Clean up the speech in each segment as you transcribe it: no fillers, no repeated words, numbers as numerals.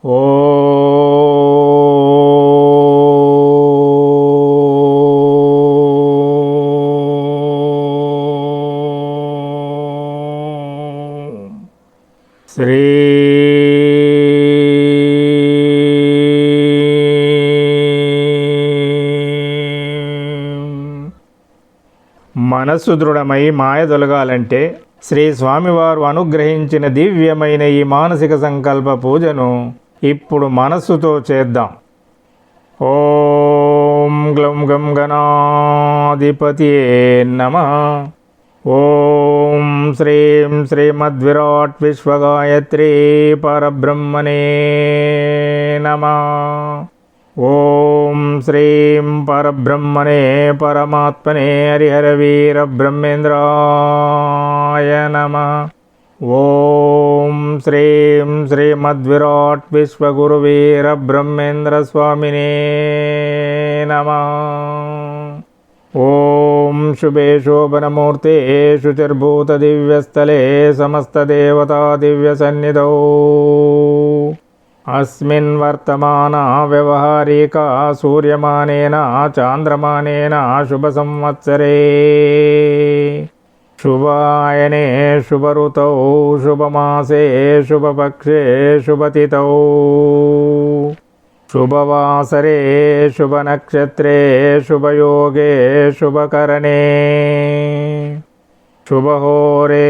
శ్రీ మనస్సు దృఢమై మాయ తొలగాలంటే శ్రీ స్వామివారు అనుగ్రహించిన దివ్యమైన ఈ మానసిక సంకల్ప పూజను ఇప్పుడు మనస్సుతో చేద్దాం. ఓం గ్లం గం గణాధిపతియే నమః. ఓం శ్రీం శ్రీమద్విరాట్ విశ్వగాయత్రీ పరబ్రహ్మణే నమః. ఓం శ్రీం పరబ్రహ్మణే పరమాత్మనే హరిహర వీర బ్రహ్మేంద్రాయ నమః. ఓం శ్రీం శ్రీమద్విరాట్ విశ్వగురువీర బ్రహ్మేంద్ర స్వామినే నమః. ఓం శుభే శోభనమూర్తే శుచిర్భూత దివ్యస్థలే సమస్త దేవతా దివ్య సన్నిధౌ అస్మిన్ వర్తమాన వ్యవహారిక సూర్యమానేన చాంద్రమానేన శుభ సంవత్సరే శుభాయనే శుభరుతౌ శుభమాసే శుభపక్షే శుభతిథౌ శుభవాసరే శుభనక్షత్రే శుభయోగే శుభకరణే శుభహోరే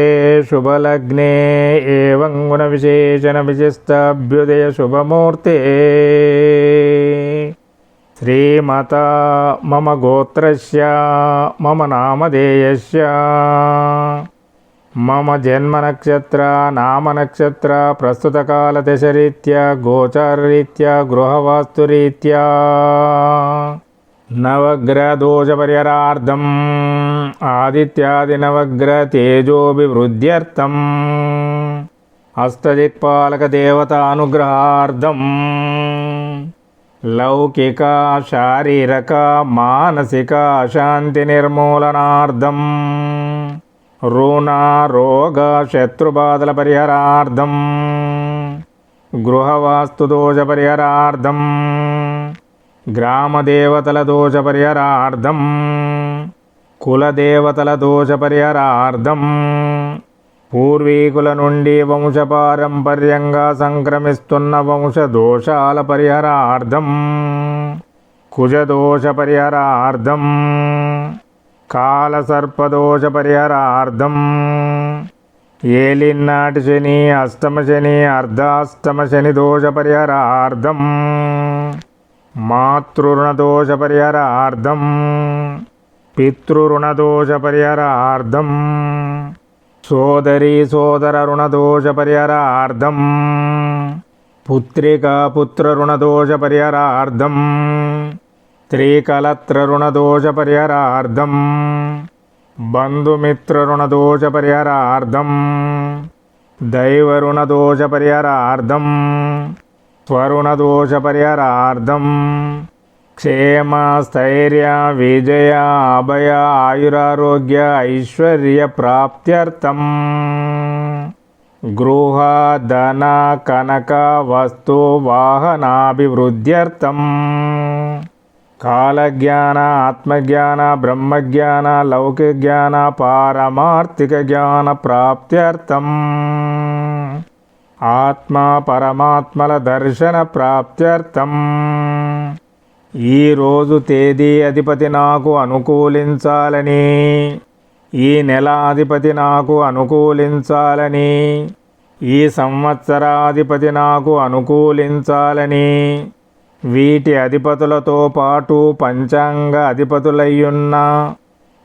శుభలగ్నే ఏవం గుణ విశేషణ విశిష్టాభ్యుదయ శుభమూర్తే శ్రీమతా మమ గోత్రస్య మమ నామధేయస్య మమ జన్మనక్షత్ర నామనక్షత్ర ప్రస్తుతకాల దశరీత్యా గోచారరీత్యా గృహవాస్తురీత్యా నవగ్రహదోషపరిహారార్థం ఆదిత్యాది నవగ్రహ తేజోభివృద్ధ్యర్థం అష్టదిక్పాలక దేవతానుగ్రహార్థం లౌకిక శారీరక మానసిక శాంతి నిర్మూలనార్థం రుణ రోగ శత్రుబాధల పరిహారార్థం గృహవాస్తు దోష పరిహారార్థం గ్రామదేవతల దోష పరిహారార్థం కులదేవతల దోష పరిహారార్థం పూర్వీకుల నుండి వంశపారంపర్యంగా సంక్రమిస్తున్న వంశ దోషాల పరిహారార్థం కుజదోష పరిహారార్థం కాలసర్పదోష పరిహారార్థం ఏలినాటి శని అష్టమ శని అర్ధాష్టమ శని దోష పరిహారార్థం మాతృరుణదోష పరిహారార్థం పితృరుణదోష పరిహారార్థం సోదరీ సోదర రుణదోష పరిహారార్థం పుత్రికా పుత్రరుణదోష పరిహారార్థం స్త్రీకలత్రరుణదోష పరిహారార్థం బంధుమిత్రరుణదోష పరిహారార్థం దైవరుణదోష పరిహారార్థం స్వరుణదోష పరిహారార్థం క్షేమ స్థైర్య విజయ అభయ ఆయురారోగ్య ఐశ్వర్య ప్రాప్త్యర్థం గృహ ధన కనక వస్తు వాహనాభివృద్ధ్యర్థం కాలజ్ఞాన ఆత్మజ్ఞాన బ్రహ్మజ్ఞాన లౌకిక జ్ఞాన పారమార్థిక జ్ఞాన ప్రాప్త్యర్థం ఆత్మ పరమాత్మల దర్శన ప్రాప్త్యర్థం ఈరోజు తేదీ అధిపతి నాకు అనుకూలించాలని ఈ నెల అధిపతి నాకు అనుకూలించాలని ఈ సంవత్సరాధిపతి నాకు అనుకూలించాలని వీటి అధిపతులతో పాటు పంచాంగ అధిపతులయ్యున్న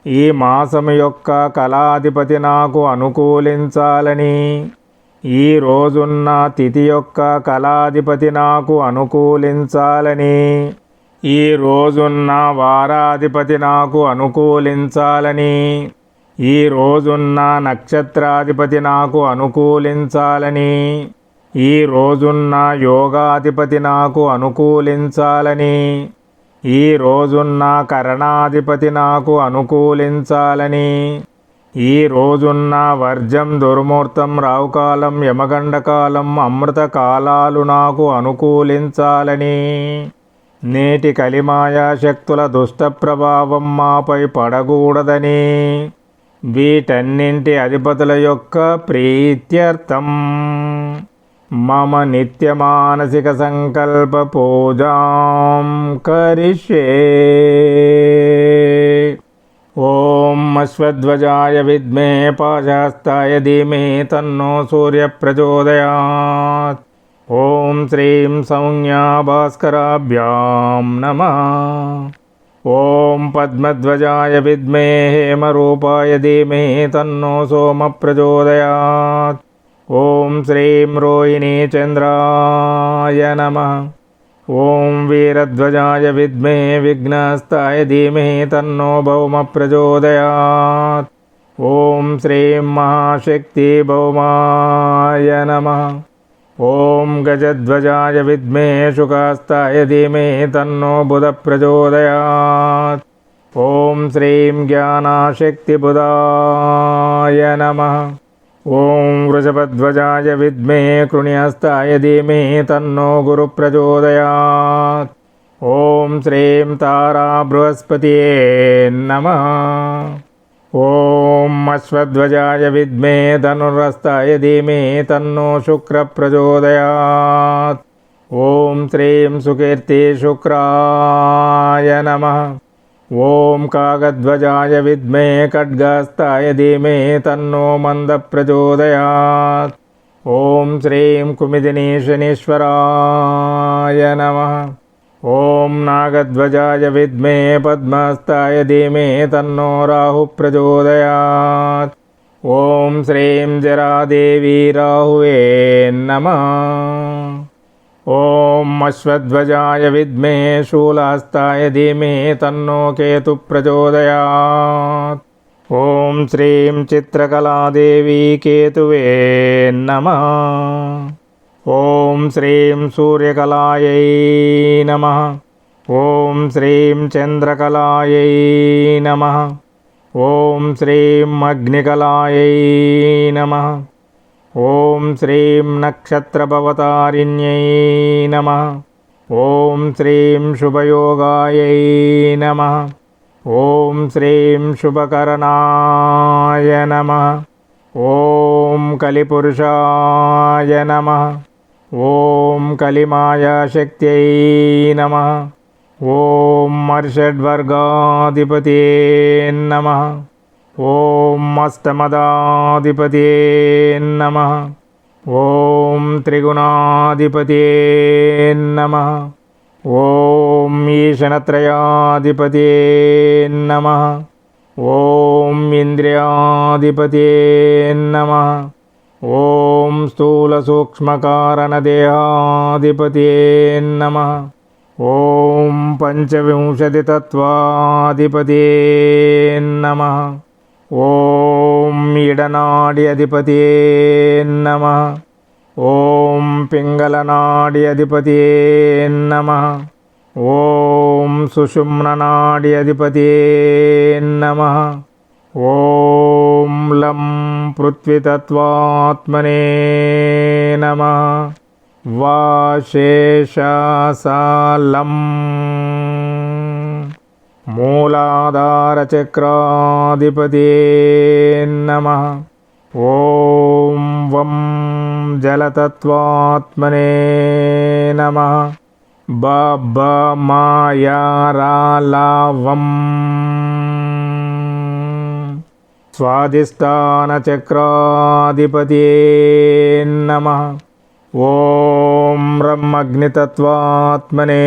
ఈ మాసము యొక్క కళాధిపతి నాకు అనుకూలించాలని ఈ రోజున్న తిథి యొక్క కళాధిపతి నాకు అనుకూలించాలని ఈ రోజున్న వారాధిపతి నాకు అనుకూలించాలని ఈ రోజున్న నక్షత్రాధిపతి నాకు అనుకూలించాలని ఈ రోజున్న యోగాధిపతి నాకు అనుకూలించాలని ఈ రోజున్న కరణాధిపతి నాకు అనుకూలించాలని ఈ రోజున్న వర్జం దుర్ముహూర్తం రావుకాలం యమగండకాలం అమృత కాలాలు నాకు అనుకూలించాలని నేటి కలిమాయా శక్తుల దుష్ట ప్రభావం మాపై పడకూడదని వీటన్నింటి అధిపతుల యొక్క ప్రీత్యర్థం మమ నిత్య మానసిక సంకల్ప పూజాం కరిష్యే. ఓం అశ్వధ్వజాయ విద్మే పాశాస్తాయ ధీమహి తన్నో సూర్య ప్రచోదయాత్. ఓం శ్రీం సౌమ్యా భాస్కరాభ్యాం నమః. ఓం పద్మధ్వజాయ విద్మే హేమరూపాయ ధీమహి తన్నో సోమ ప్రచోదయాత్. ఓం శ్రీం రోహిణీ చంద్రాయ నమః. ఓం వీరధ్వజాయ విద్మే విఘ్నస్తాయ ధీమహి తన్నో భౌమ ప్రచోదయాత్. ఓం శ్రీం మహాశక్తి భౌమాయ నమః. ఓం గజధ్వజాయ విద్మే శుకాస్తాయ ధీమహి తన్నో బుధ ప్రచోదయాత్. ఓం శ్రీం జ్ఞానశక్తి బుధాయ నమః. ఓం వృషభధ్వజాయ విద్మే కృణ్యస్తాయ ధీమహి తన్నో గురు ప్రచోదయాత్. ఓం శ్రీం తారా బృహస్పతియే నమః. ఓం అశ్వధ్వజాయ విద్మే ధనుర్హస్తాయ ధీమహి తన్నో శుక్ర ప్రచోదయాత్. ఓం శ్రీం సుకీర్తి శుక్రాయ నమః. ఓం కాగధ్వజాయ విద్మే ఖడ్గస్తాయ ధీమహి తన్నో మంద ప్రచోదయాత్. ఓం శ్రీం కుమిదినీ శనీశ్వరాయ నమః. ఓం నాగధ్వజాయ విద్మే పద్మస్తాయ ధీమహి తన్నో రాహు ప్రచోదయాత్. ఓం శ్రీం జరాదేవి రాహువే నమః. ఓం అశ్వధ్వజాయ విద్మే శూలహస్తాయ ధీమహి తన్నో కేతు ప్రచోదయాత్. ఓం శ్రీం చిత్రకళాదేవి కేతువే నమః. ఓం శ్రీం సూర్యకళాయై నమః. ఓం శ్రీం చంద్రకళాయై నమః. ఓం శ్రీం అగ్నికళాయై నమః. ఓం శ్రీం నక్షత్రభవతారిణ్యై నమః. ఓం శ్రీం శుభయోగాయై నమః. ఓం శ్రీం శుభకరణాయ నమః. ఓం కలిపురుషాయ నమః. ఓం కలిమాయాశక్త్యై నమః. ఓం మర్షడ్వర్గాధిపతే నమః. ఓం అష్టమదాధిపతే నమః. ఓం త్రిగుణాధిపతే నమః. ఓం ఈశనత్రయాధిపతే నమః. ఓం ఇంద్రియాధిపతే నమః. ఓం స్థూల సూక్ష్మకారణదేహాధిపతే నమః. ఓం పంచవింశతితత్వాధిపతే నమః. ఓం ఇడనాడి అధిపతే నమః. ఓం పింగళనాడి అధిపతే నమః. ఓం సుషుమ్ననాడి అధిపతే నమః. ఓం లం పృథ్వీతత్వాత్మనే నమః. వాశేషాసాలం మూలాధారచక్రాధిపతే నమః. ఓం వం జలతత్వాత్మనే నమః. బమాయారాలావం స్వాధిష్టానచక్రాధిపతే నమః. ఓం రం అగ్నితత్వాత్మనే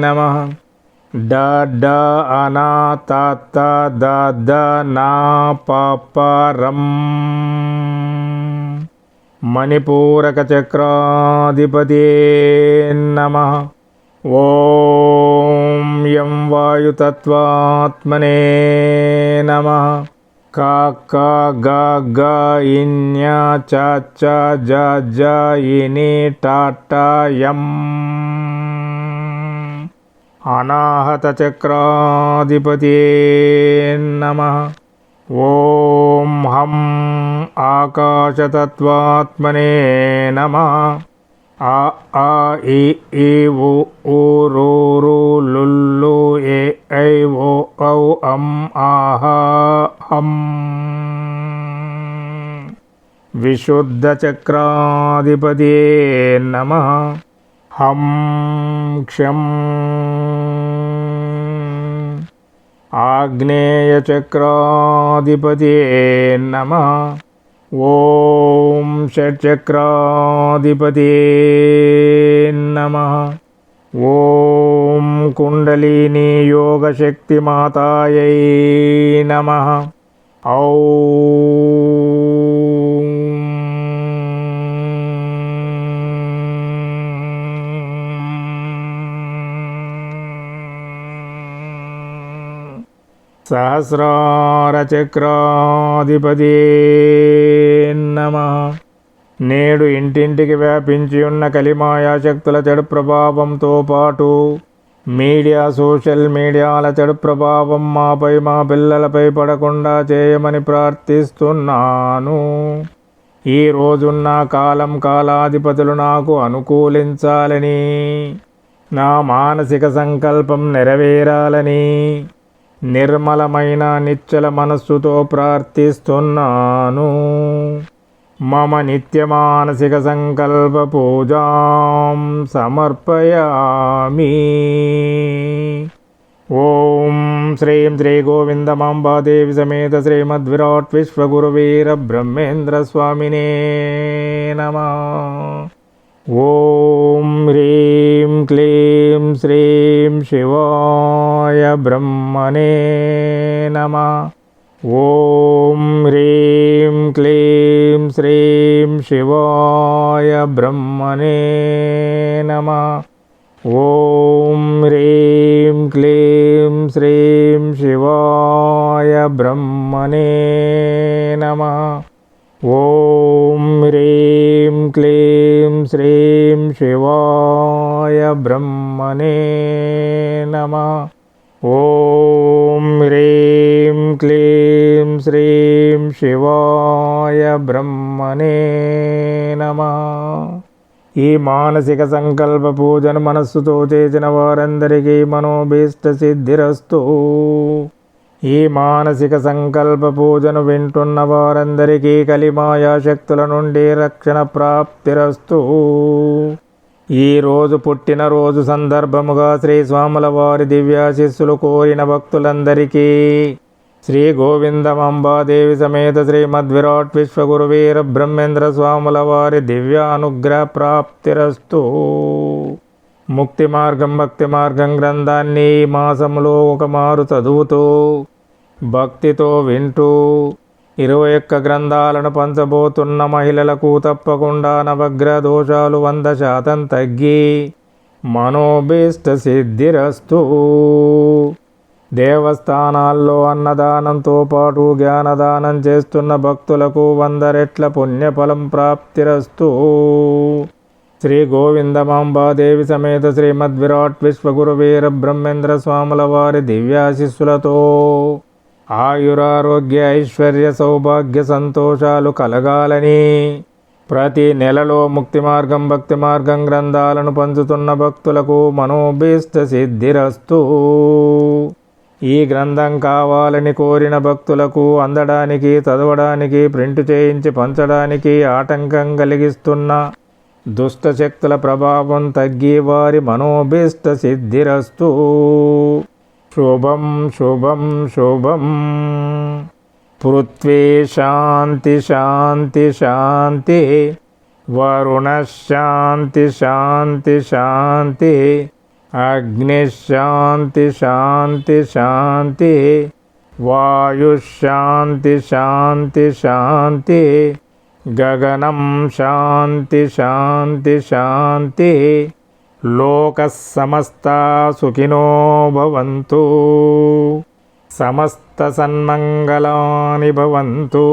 నమః. డ డ అనా త ద ద నా ప ప రం మణిపూరకచక్రాధిపతే నమః. ఓం యం వాయుతత్వాత్మనే నమః. క క గ గ ఇన్య చ చ జ జ ఇని ట ట యం అనాహతచక్రాధిపతే నమః. ఓం హం ఆకాశతత్వాత్మనే నమః. ఆ ఆ ఇ ఈ ఉ ఊ రు రు లుల్లు ఏ ఐ ఓ ఔ అం ఆహ హం. విశుద్ధ చక్రాధిపతియే నమః. హం క్షం ఆగ్నేయ చక్రాధిపతియే నమః. ఓం షట్చక్రాధిపతియే నమః. ఓం కుండలిని యోగశక్తి మాతాయై నమః. ఔం సహస్రార చక్రాధిపతియే నమః. నేడు ఇంటింటికి వ్యాపించి ఉన్న కలిమాయా శక్తుల చెడు ప్రభావంతో పాటు మీడియా సోషల్ మీడియాల చెడు ప్రభావం మాపై మా పిల్లలపై పడకుండా చేయమని ప్రార్థిస్తున్నాను. ఈ రోజున్న కాలం కాలాధిపతులు నాకు అనుకూలించాలని, నా మానసిక సంకల్పం నెరవేరాలని నిర్మలమైన నిశ్చల మనస్సుతో ప్రార్థిస్తున్నాను. మమ నిత్య మానసిక సంకల్ప పూజాం సమర్పయామి. ఓం శ్రీం శ్రీ గోవిందమాంబాదేవి సమేత శ్రీమద్విరాట్ విశ్వగురువీర బ్రహ్మేంద్ర స్వామినే నమః. ఓం హ్రీం క్లీం శ్రీం శివాయ బ్రహ్మణే నమః. ఓం హ్రీం క్లీం శ్రీం శివాయ బ్రహ్మణే నమః. ఓం హ్రీం క్లీం శ్రీం శివాయ బ్రహ్మణే నమః. ఓం హ్రీం క్లీం శ్రీం శివాయ బ్రహ్మణే నమః. ఓం హ్రీం క్లీం శ్రీం శివాయ బ్రహ్మణే నమః. ఈ మానసిక సంకల్ప పూజను మనస్సుతో చేసిన వారందరికీ మనోభీష్ట సిద్ధిరస్తు. ఈ మానసిక సంకల్ప పూజను వింటున్న వారందరికీ కలిమాయా శక్తుల నుండి రక్షణ ప్రాప్తిరస్తు. ఈ రోజు పుట్టినరోజు సందర్భముగా శ్రీ స్వాముల వారి దివ్యాశిస్సులు కోరిన భక్తులందరికీ శ్రీ గోవిందమాంబాదేవి సమేత శ్రీమద్విరాట్ విశ్వగురువీర బ్రహ్మేంద్ర స్వాముల వారి దివ్యానుగ్రహ ప్రాప్తిరస్తు. ముక్తి మార్గం భక్తి మార్గం గ్రంథాన్ని ఈ మాసంలో ఒక మారు చదువుతూ భక్తితో వింటూ 21 గ్రంథాలను పంచబోతున్న మహిళలకు తప్పకుండా నవగ్రహ దోషాలు 100% తగ్గి మనోభీష్ట సిద్ధిరస్తు. దేవస్థానాల్లో అన్నదానంతో పాటు జ్ఞానదానం చేస్తున్న భక్తులకు 100 రెట్ల పుణ్యఫలం ప్రాప్తిరస్తు. శ్రీ గోవిందమాంబాదేవి సమేత శ్రీమద్విరాట్ విశ్వగురువీర బ్రహ్మేంద్ర స్వాముల వారి దివ్యాశిస్సులతో ఆయురారోగ్య ఐశ్వర్య సౌభాగ్య సంతోషాలు కలగాలని ప్రతి నెలలో ముక్తి మార్గం భక్తి మార్గం గ్రంథాలను పంచుతున్న భక్తులకు మనోభీష్ట సిద్ధిరస్తు. ఈ గ్రంథం కావాలని కోరిన భక్తులకు అందడానికి చదవడానికి ప్రింట్ చేయించి పంచడానికి ఆటంకం కలిగిస్తున్న దుష్టశక్తుల ప్రభావం తగ్గి వారి మనోభీష్ట సిద్ధిరస్తు. శుభం శుభం శుభం. పృథ్వీ శాంతి శాంతి శాంతి. వరుణ శాంతి శాంతి శాంతి. అగ్ని శాంతి శాంతి శాంతి. వాయు శాంతి శాంతి శాంతి. గగనం శాంతి శాంతి శాంతి. లోక సమస్తా సుఖినో భవంతు. సమస్త సన్మంగళాని భవంతు.